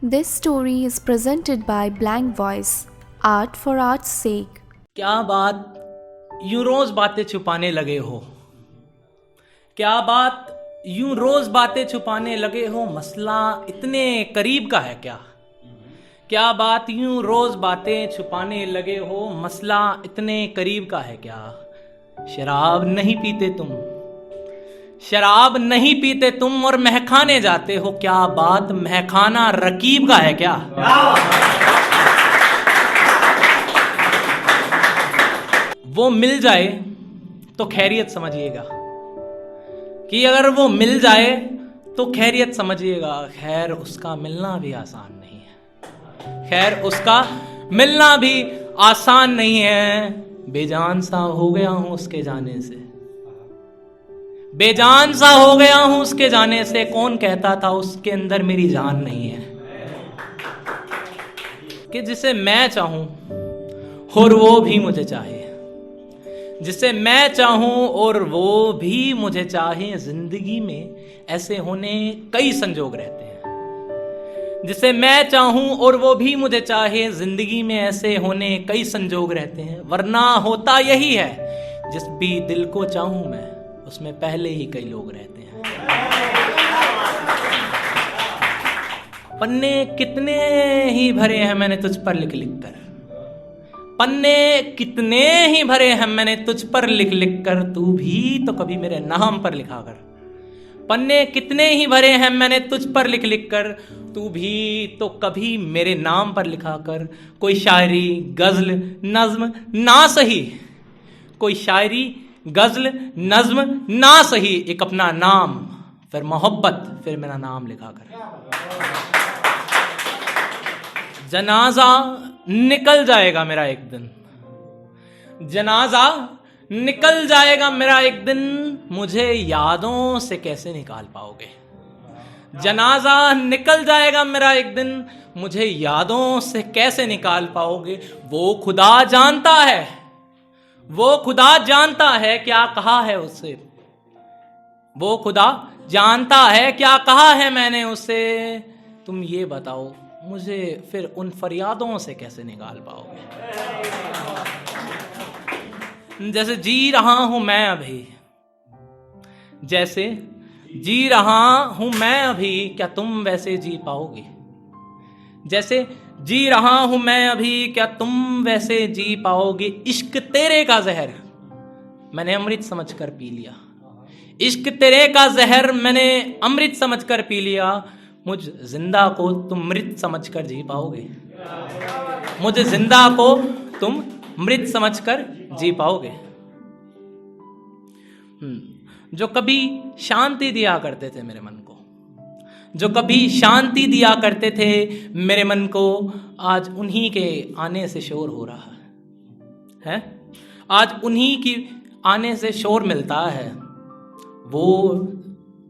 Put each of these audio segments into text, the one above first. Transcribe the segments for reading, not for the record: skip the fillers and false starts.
This story is presented by Blank Voice, Art for Art's sake. क्या बात यूं रोज बातें छुपाने लगे हो? क्या बात यूं रोज बातें छुपाने लगे हो? मसला इतने करीब का है क्या? क्या बात यूं रोज बातें छुपाने लगे हो? मसला इतने करीब का है क्या? शराब नहीं पीते तुम, शराब नहीं पीते तुम और महखाने जाते हो। क्या बात महखाना रकीब का है क्या? वो मिल जाए तो खैरियत समझिएगा, कि अगर वो मिल जाए तो खैरियत समझिएगा। खैर उसका मिलना भी आसान नहीं है, खैर उसका मिलना भी आसान नहीं है। बेजान सा हो गया हूं उसके जाने से, बेजान सा हो गया हूं उसके जाने से। कौन कहता था उसके अंदर मेरी जान नहीं है? कि जिसे मैं चाहूं और वो भी मुझे चाहे, जिसे मैं चाहूं और वो भी मुझे चाहे। जिंदगी में ऐसे होने कई संजोग रहते हैं। जिसे मैं चाहूं और वो भी मुझे चाहे, जिंदगी में ऐसे होने कई संजोग रहते हैं। वरना होता यही है, जिस भी दिल को चाहूं मैं, उसमें पहले ही कई लोग रहते हैं। पन्ने कितने ही भरे हैं मैंने तुझ पर लिख लिख कर, पन्ने कितने ही भरे हैं मैंने तुझ पर लिख लिख कर। तू भी तो कभी मेरे नाम पर लिखा कर। पन्ने कितने ही भरे हैं मैंने तुझ पर लिख लिख कर, तू भी तो कभी मेरे नाम पर लिखा कर। कोई शायरी गजल नज्म ना सही, कोई शायरी गजल नज्म ना सही, एक अपना नाम फिर मोहब्बत फिर मेरा नाम लिखा कर। जनाजा निकल जाएगा मेरा एक दिन, जनाजा निकल जाएगा मेरा एक दिन। मुझे यादों से कैसे निकाल पाओगे? जनाजा निकल जाएगा मेरा एक दिन, मुझे यादों से कैसे निकाल पाओगे? वो खुदा जानता है, वो खुदा जानता है क्या कहा है उससे। वो खुदा जानता है क्या कहा है मैंने उससे। तुम ये बताओ मुझे फिर उन फरियादों से कैसे निकाल पाओगे? जैसे जी रहा हूं मैं अभी, जैसे जी रहा हूं मैं अभी, क्या तुम वैसे जी पाओगे? जैसे जी रहा हूं मैं अभी, क्या तुम वैसे जी पाओगे? इश्क तेरे का जहर मैंने अमृत समझकर पी लिया, इश्क तेरे का जहर मैंने अमृत समझकर पी लिया। मुझ जिंदा को तुम मृत समझकर जी पाओगे? मुझ जिंदा को तुम मृत समझकर जी पाओगे? जो कभी शांति दिया करते थे मेरे मन को, जो कभी शांति दिया करते थे मेरे मन को, आज उन्हीं के आने से शोर हो रहा है। आज उन्हीं की आने से शोर मिलता है। वो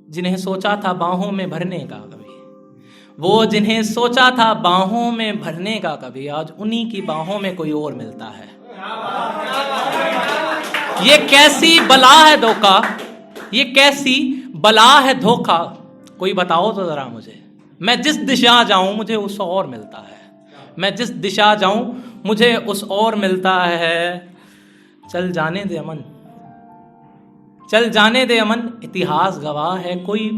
जिन्हें सोचा था बाहों में भरने का कभी, वो जिन्हें सोचा था बाहों में भरने का कभी, आज उन्हीं की बाहों में कोई और मिलता है। ये कैसी बला है धोखा, ये कैसी बला है धोखा। कोई बताओ तो जरा मुझे। मैं जिस दिशा जाऊं मुझे उस और मिलता है, मैं जिस दिशा जाऊं मुझे उस और मिलता है। चल जाने दे अमन, चल जाने दे अमन, इतिहास गवाह है। कोई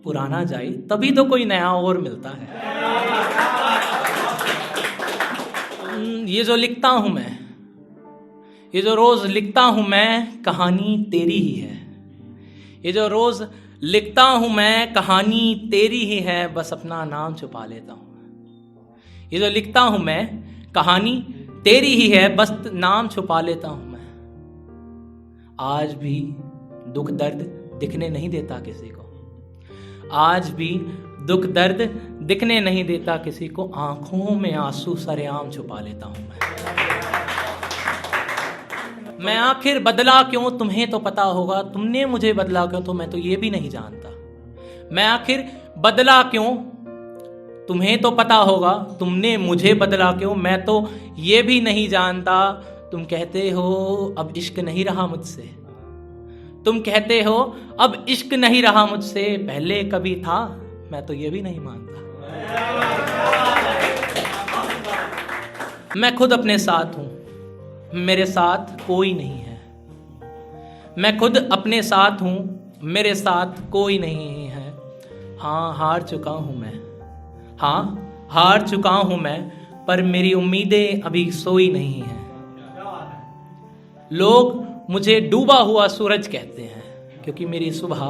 पुराना जाए तभी तो कोई नया और मिलता है। ये जो लिखता हूं मैं, ये जो रोज लिखता हूं मैं, कहानी तेरी ही है। ये जो रोज लिखता हूं मैं, कहानी तेरी ही है, बस अपना नाम छुपा लेता हूं। ये जो लिखता हूं मैं, कहानी तेरी ही है, बस नाम छुपा लेता हूं मैं। आज भी दुख दर्द दिखने नहीं देता किसी को, आज भी दुख दर्द दिखने नहीं देता किसी को। आंखों में आंसू सरेआम छुपा लेता हूं मैं आखिर बदला क्यों तुम्हें तो पता होगा, तुमने मुझे बदला क्यों तो मैं तो ये भी नहीं जानता। मैं आखिर बदला क्यों तुम्हें तो पता होगा, तुमने मुझे बदला क्यों मैं तो ये भी नहीं जानता। तुम कहते हो अब इश्क नहीं रहा मुझसे, तुम कहते हो अब इश्क नहीं रहा मुझसे, पहले कभी था मैं तो ये भी नहीं मानता। मैं खुद अपने साथ हूं, मेरे साथ कोई नहीं है। मैं खुद अपने साथ हूं, मेरे साथ कोई नहीं है। हाँ हार चुका हूं मैं, हाँ हार चुका हूं मैं, पर मेरी उम्मीदें अभी सोई नहीं हैं। लोग मुझे डूबा हुआ सूरज कहते हैं, क्योंकि मेरी सुबह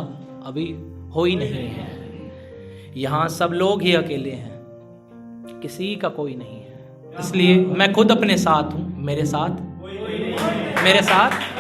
अभी हो ही नहीं है। यहाँ सब लोग ही अकेले हैं, किसी का कोई नहीं है। इसलिए मैं खुद अपने साथ हूं, मेरे साथ